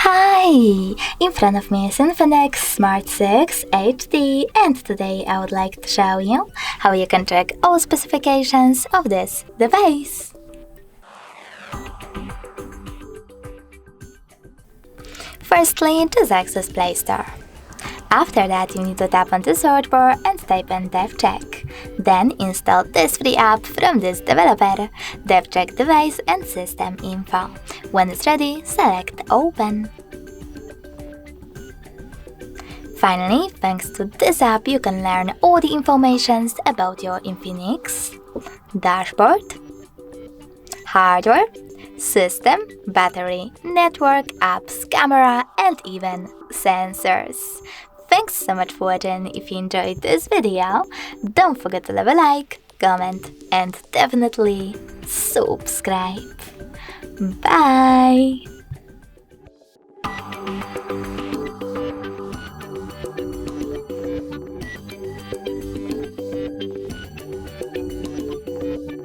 Hi! In front of me is Infinix Smart 6 HD, and today I would like to show you how you can check all specifications of this device. Firstly, just access Play Store. After that, you need to tap on the search bar and type in DevCheck. Then install this free app from this developer, DevCheck Device and System Info. When it's ready, select Open. Finally, thanks to this app, you can learn all the information about your Infinix dashboard, hardware, system, battery, network, apps, camera, and even sensors. Thanks so much for watching. If you enjoyed this video, don't forget to leave a like, comment, and definitely subscribe. Bye!